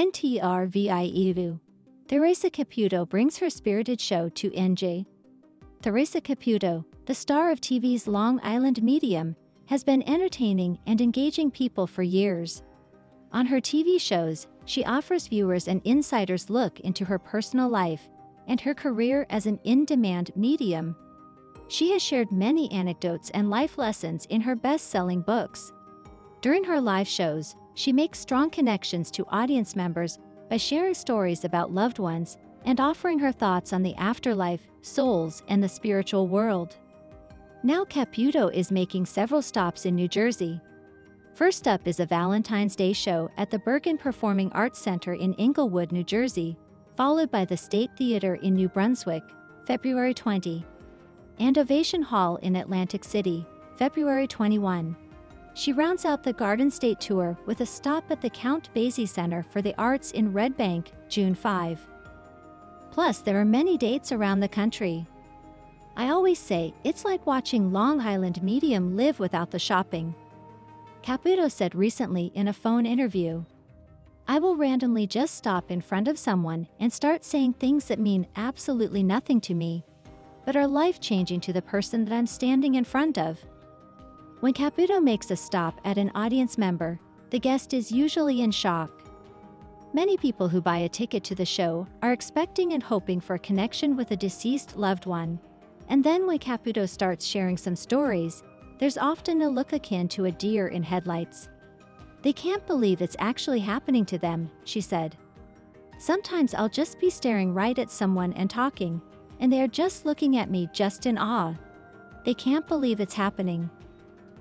INTRVIEVU. Theresa Caputo brings her spirited show to NJ. Theresa Caputo, the star of TV's Long Island medium, has been entertaining and engaging people for years. On her TV shows, she offers viewers an insider's look into her personal life and her career as an in-demand medium. She has shared many anecdotes and life lessons in her best-selling books. During her live shows, she makes strong connections to audience members by sharing stories about loved ones and offering her thoughts on the afterlife, souls, and the spiritual world. Now Caputo is making several stops in New Jersey. First up is a Valentine's Day show at the Bergen Performing Arts Center in Englewood, New Jersey, followed by the State Theater in New Brunswick, February 20, and Ovation Hall in Atlantic City, February 21. She rounds out the Garden State Tour with a stop at the Count Basie Center for the Arts in Red Bank, June 5. Plus, there are many dates around the country. I always say, it's like watching Long Island medium live without the shopping. Caputo said recently in a phone interview, "I will randomly just stop in front of someone and start saying things that mean absolutely nothing to me, but are life-changing to the person that I'm standing in front of." When Caputo makes a stop at an audience member, the guest is usually in shock. Many people who buy a ticket to the show are expecting and hoping for a connection with a deceased loved one. And then when Caputo starts sharing some stories, there's often a look akin to a deer in headlights. "They can't believe it's actually happening to them," she said. "Sometimes I'll just be staring right at someone and talking, and they are just looking at me just in awe. They can't believe it's happening."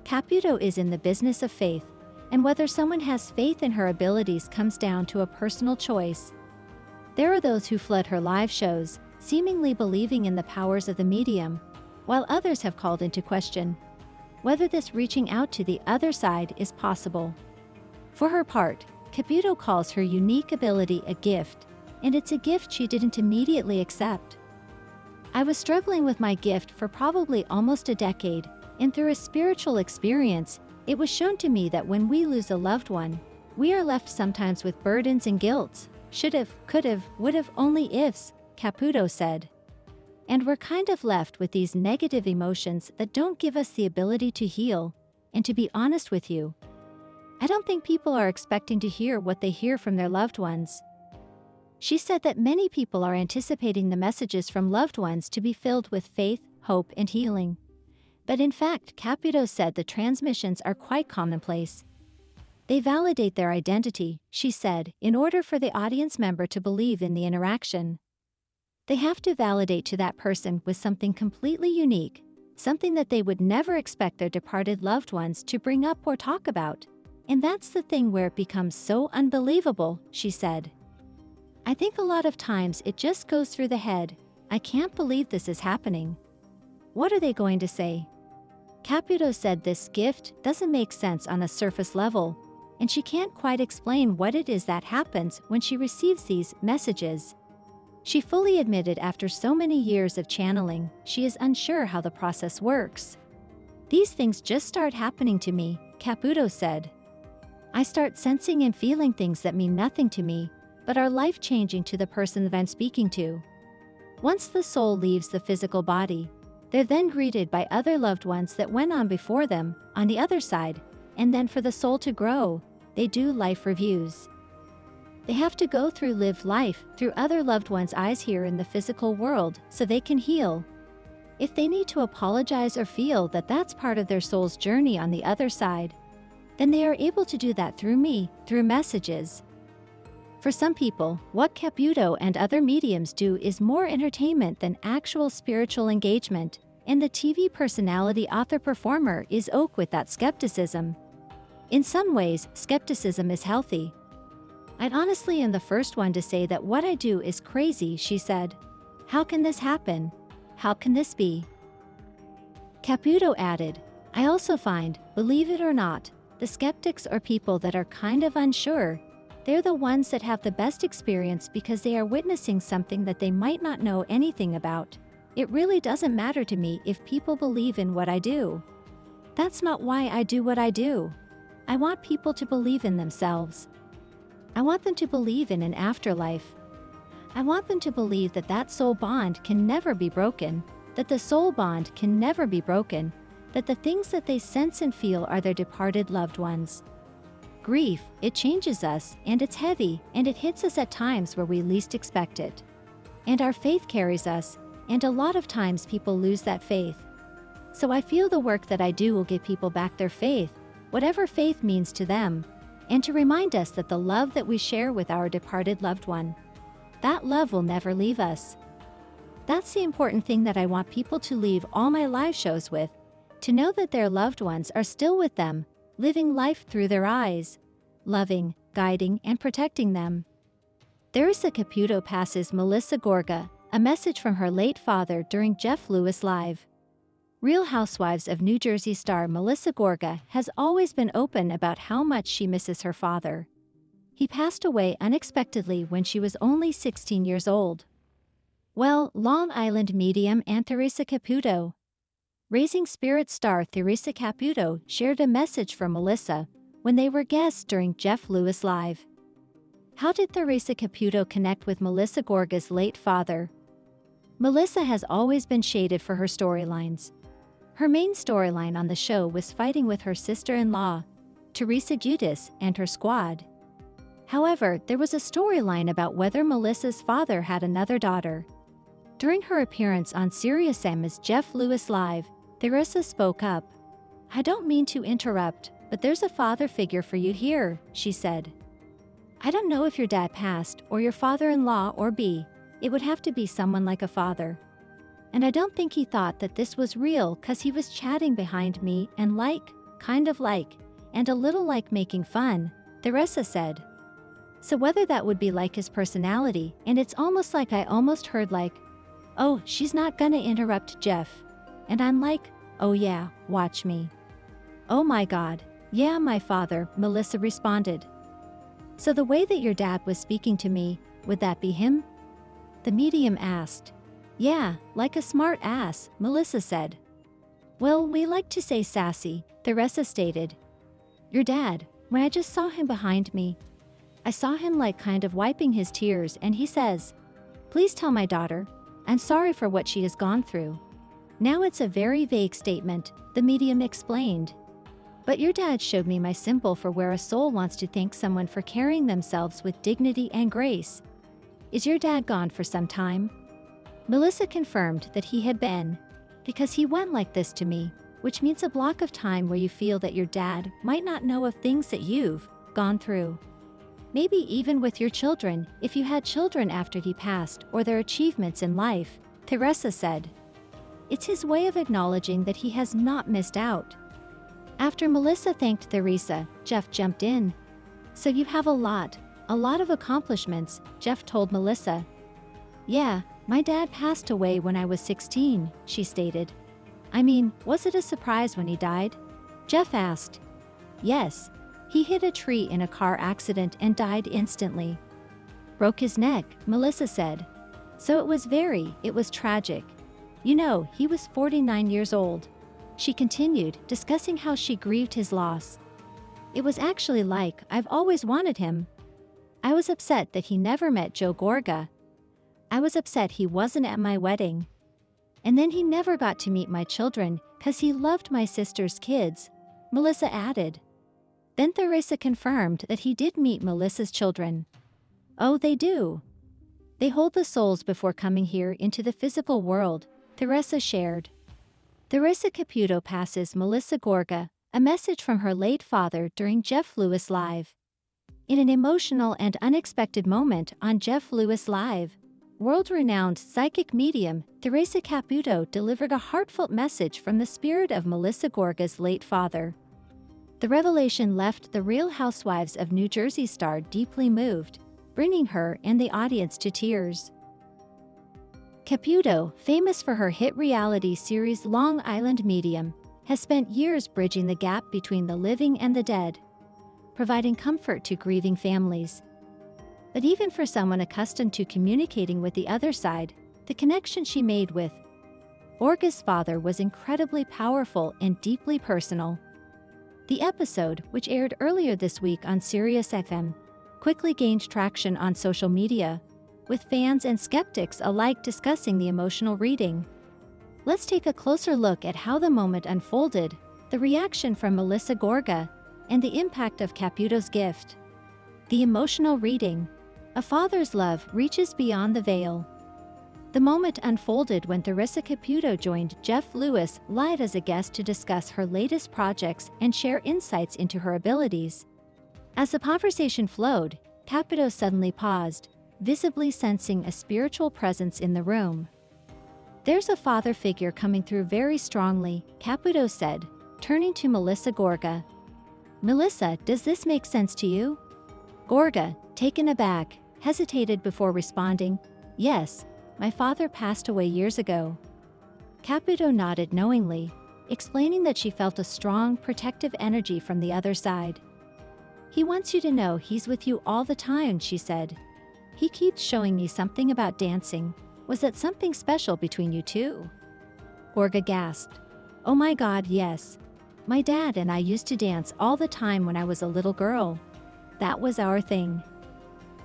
Caputo is in the business of faith, and whether someone has faith in her abilities comes down to a personal choice. There are those who flood her live shows, seemingly believing in the powers of the medium, while others have called into question whether this reaching out to the other side is possible. For her part, Caputo calls her unique ability a gift, and it's a gift she didn't immediately accept. "I was struggling with my gift for probably almost a decade, and through a spiritual experience, it was shown to me that when we lose a loved one, we are left sometimes with burdens and guilt, should've, could've, would've, only ifs," Caputo said. "And we're kind of left with these negative emotions that don't give us the ability to heal, and to be honest with you, I don't think people are expecting to hear what they hear from their loved ones." She said that many people are anticipating the messages from loved ones to be filled with faith, hope, and healing. But in fact, Caputo said the transmissions are quite commonplace. They validate their identity, she said, in order for the audience member to believe in the interaction. They have to validate to that person with something completely unique, something that they would never expect their departed loved ones to bring up or talk about. And that's the thing where it becomes so unbelievable, she said. "I think a lot of times it just goes through the head, I can't believe this is happening. What are they going to say?" Caputo said this gift doesn't make sense on a surface level, and she can't quite explain what it is that happens when she receives these messages. She fully admitted after so many years of channeling, she is unsure how the process works. "These things just start happening to me," Caputo said. "I start sensing and feeling things that mean nothing to me, but are life-changing to the person that I'm speaking to. Once the soul leaves the physical body, they're then greeted by other loved ones that went on before them, on the other side, and then for the soul to grow, they do life reviews. They have to go through lived life through other loved ones' eyes here in the physical world so they can heal. If they need to apologize or feel that that's part of their soul's journey on the other side, then they are able to do that through me, through messages." For some people, what Caputo and other mediums do is more entertainment than actual spiritual engagement, and the TV personality author-performer is okay with that skepticism. "In some ways, skepticism is healthy. I honestly am the first one to say that what I do is crazy," she said. "How can this happen? How can this be?" Caputo added, "I also find, believe it or not, the skeptics are people that are kind of unsure. They're the ones that have the best experience because they are witnessing something that they might not know anything about. It really doesn't matter to me if people believe in what I do. That's not why I do what I do. I want people to believe in themselves. I want them to believe in an afterlife. I want them to believe that that soul bond can never be broken, that the soul bond can never be broken, that the things that they sense and feel are their departed loved ones. Grief, it changes us, and it's heavy, and it hits us at times where we least expect it. And our faith carries us, and a lot of times people lose that faith. So I feel the work that I do will give people back their faith, whatever faith means to them, and to remind us that the love that we share with our departed loved one, that love will never leave us. That's the important thing that I want people to leave all my live shows with, to know that their loved ones are still with them, living life through their eyes, loving, guiding, and protecting them. Theresa Caputo passes Melissa Gorga a message from her late father during Jeff Lewis Live. Real Housewives of New Jersey star Melissa Gorga has always been open about how much she misses her father. He passed away unexpectedly when she was only 16 years old. Well, Long Island medium and Theresa Caputo. Raising Spirit star Theresa Caputo shared a message from Melissa when they were guests during Jeff Lewis Live. How did Theresa Caputo connect with Melissa Gorga's late father? Melissa has always been shaded for her storylines. Her main storyline on the show was fighting with her sister-in-law, Theresa Caputo, and her squad. However, there was a storyline about whether Melissa's father had another daughter. During her appearance on SiriusXM's Jeff Lewis Live, Theresa spoke up. "I don't mean to interrupt, but there's a father figure for you here," she said. "I don't know if your dad passed or your father-in-law or B. It would have to be someone like a father. And I don't think he thought that this was real 'cause he was chatting behind me and kind of like, and a little like making fun," Theresa said. So whether that would be like his personality, and it's almost like I almost heard like, "Oh, she's not gonna interrupt Jeff." And I'm like, "Oh yeah, watch me." "Oh my God, yeah, my father," Melissa responded. "So the way that your dad was speaking to me, would that be him?" The medium asked. "Yeah, like a smart ass," Melissa said. "Well, we like to say sassy," Theresa stated. "Your dad, when I just saw him behind me, I saw him like kind of wiping his tears and he says, 'Please tell my daughter, I'm sorry for what she has gone through.' Now it's a very vague statement," the medium explained. "But your dad showed me my symbol for where a soul wants to thank someone for carrying themselves with dignity and grace." "Is your dad gone for some time?" Melissa confirmed that he had been, because he went like this to me, which means a block of time where you feel that your dad might not know of things that you've gone through. Maybe even with your children, if you had children after he passed, or their achievements in life, Theresa said. It's his way of acknowledging that he has not missed out. After Melissa thanked Theresa, Jeff jumped in. "So you have a lot of accomplishments," Jeff told Melissa. "Yeah, my dad passed away when I was 16, she stated. "I mean, was it a surprise when he died?" Jeff asked. "Yes. He hit a tree in a car accident and died instantly. Broke his neck," Melissa said. "So it was tragic. You know, he was 49 years old." She continued, discussing how she grieved his loss. "It was actually like I've always wanted him. I was upset that he never met Joe Gorga. I was upset he wasn't at my wedding. And then he never got to meet my children, 'cause he loved my sister's kids," Melissa added. Then Theresa confirmed that he did meet Melissa's children. "Oh, they do. They hold the souls before coming here into the physical world," Theresa shared. Theresa Caputo passes Melissa Gorga a message from her late father during Jeff Lewis Live. In an emotional and unexpected moment on Jeff Lewis Live, world-renowned psychic medium Theresa Caputo delivered a heartfelt message from the spirit of Melissa Gorga's late father. The revelation left the Real Housewives of New Jersey star deeply moved, bringing her and the audience to tears. Caputo, famous for her hit reality series Long Island Medium, has spent years bridging the gap between the living and the dead, providing comfort to grieving families. But even for someone accustomed to communicating with the other side, the connection she made with Gorga's father was incredibly powerful and deeply personal. The episode, which aired earlier this week on SiriusXM, quickly gained traction on social media, with fans and skeptics alike discussing the emotional reading. Let's take a closer look at how the moment unfolded, the reaction from Melissa Gorga, and the impact of Caputo's gift. The emotional reading. A father's love reaches beyond the veil. The moment unfolded when Theresa Caputo joined Jeff Lewis live as a guest to discuss her latest projects and share insights into her abilities. As the conversation flowed, Caputo suddenly paused, visibly sensing a spiritual presence in the room. "There's a father figure coming through very strongly," Caputo said, turning to Melissa Gorga. "Melissa, does this make sense to you?" Gorga, taken aback, hesitated before responding, "Yes, my father passed away years ago." Caputo nodded knowingly, explaining that she felt a strong, protective energy from the other side. "He wants you to know he's with you all the time," she said. "He keeps showing me something about dancing. Was that something special between you two?" Gorga gasped. "Oh my God, yes. My dad and I used to dance all the time when I was a little girl. That was our thing."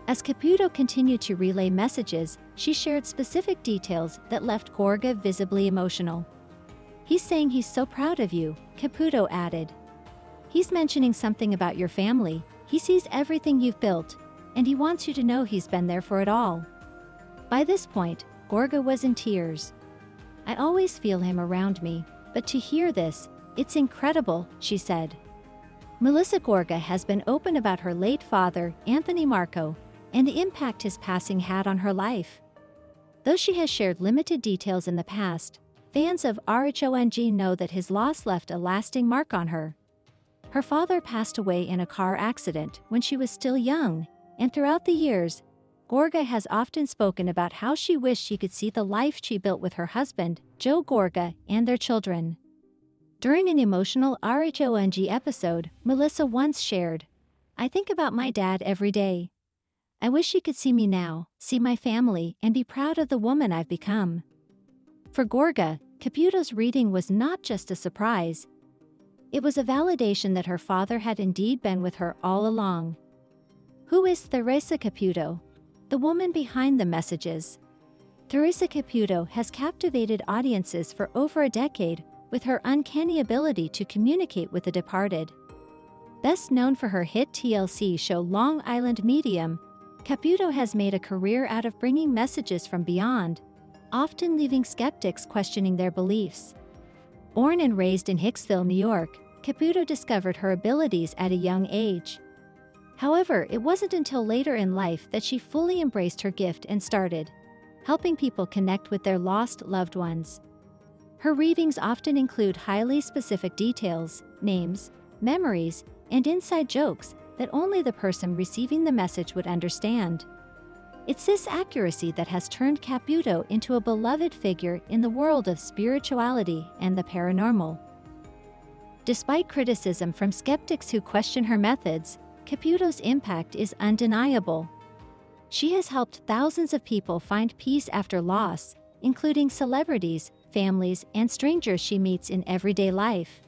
As Caputo continued to relay messages, she shared specific details that left Gorga visibly emotional. "He's saying he's so proud of you," Caputo added. "He's mentioning something about your family. He sees everything you've built, and he wants you to know he's been there for it all." By this point, Gorga was in tears. "I always feel him around me, but to hear this, it's incredible," she said. Melissa Gorga has been open about her late father, Anthony Marco, and the impact his passing had on her life. Though she has shared limited details in the past, fans of RHONG know that his loss left a lasting mark on her. Her father passed away in a car accident when she was still young, and throughout the years, Gorga has often spoken about how she wished she could see the life she built with her husband, Joe Gorga, and their children. During an emotional RHONG episode, Melissa once shared, "I think about my dad every day. I wish he could see me now, see my family, and be proud of the woman I've become." For Gorga, Caputo's reading was not just a surprise. It was a validation that her father had indeed been with her all along. Who is Theresa Caputo? The woman behind the messages. Theresa Caputo has captivated audiences for over a decade with her uncanny ability to communicate with the departed. Best known for her hit TLC show Long Island Medium, Caputo has made a career out of bringing messages from beyond, often leaving skeptics questioning their beliefs. Born and raised in Hicksville, New York, Caputo discovered her abilities at a young age. However, it wasn't until later in life that she fully embraced her gift and started helping people connect with their lost loved ones. Her readings often include highly specific details, names, memories, and inside jokes that only the person receiving the message would understand. It's this accuracy that has turned Caputo into a beloved figure in the world of spirituality and the paranormal. Despite criticism from skeptics who question her methods, Caputo's impact is undeniable. She has helped thousands of people find peace after loss, including celebrities, families, and strangers she meets in everyday life.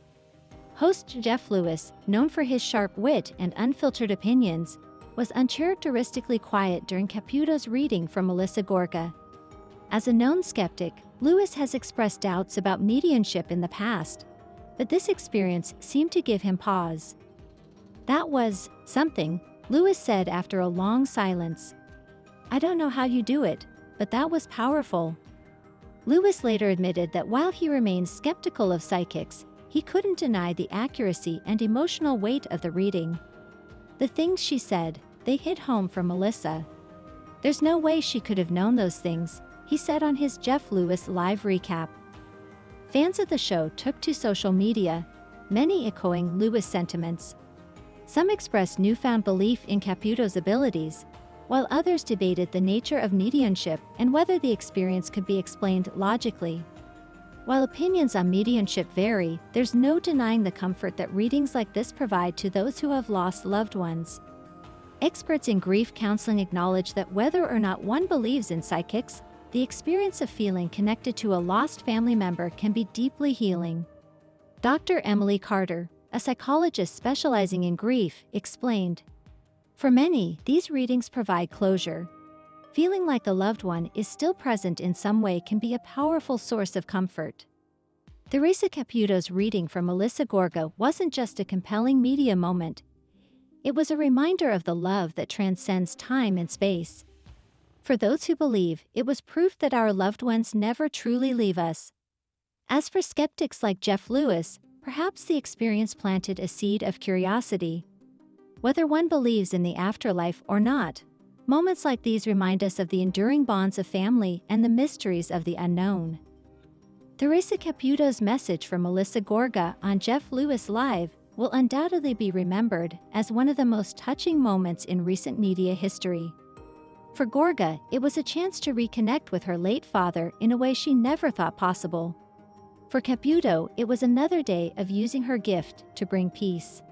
Host Jeff Lewis, known for his sharp wit and unfiltered opinions, was uncharacteristically quiet during Caputo's reading from Melissa Gorga. As a known skeptic, Lewis has expressed doubts about mediumship in the past, but this experience seemed to give him pause. "That was something," Lewis said after a long silence. "I don't know how you do it, but that was powerful." Lewis later admitted that while he remains skeptical of psychics, he couldn't deny the accuracy and emotional weight of the reading. "The things she said, they hit home for Melissa. There's no way she could have known those things," he said on his Jeff Lewis live recap. Fans of the show took to social media, many echoing Lewis' sentiments. Some expressed newfound belief in Caputo's abilities, while others debated the nature of mediumship and whether the experience could be explained logically. While opinions on mediumship vary, there's no denying the comfort that readings like this provide to those who have lost loved ones. Experts in grief counseling acknowledge that whether or not one believes in psychics, the experience of feeling connected to a lost family member can be deeply healing. Dr. Emily Carter, a psychologist specializing in grief, explained, For many, these readings provide closure. Feeling like the loved one is still present in some way can be a powerful source of comfort. Theresa Caputo's reading from Melissa Gorga wasn't just a compelling media moment. It was a reminder of the love that transcends time and space. For those who believe, it was proof that our loved ones never truly leave us. As for skeptics like Jeff Lewis, perhaps the experience planted a seed of curiosity. Whether one believes in the afterlife or not, moments like these remind us of the enduring bonds of family and the mysteries of the unknown. Theresa Caputo's message from Melissa Gorga on Jeff Lewis Live will undoubtedly be remembered as one of the most touching moments in recent media history. For Gorga, it was a chance to reconnect with her late father in a way she never thought possible. For Caputo, it was another day of using her gift to bring peace.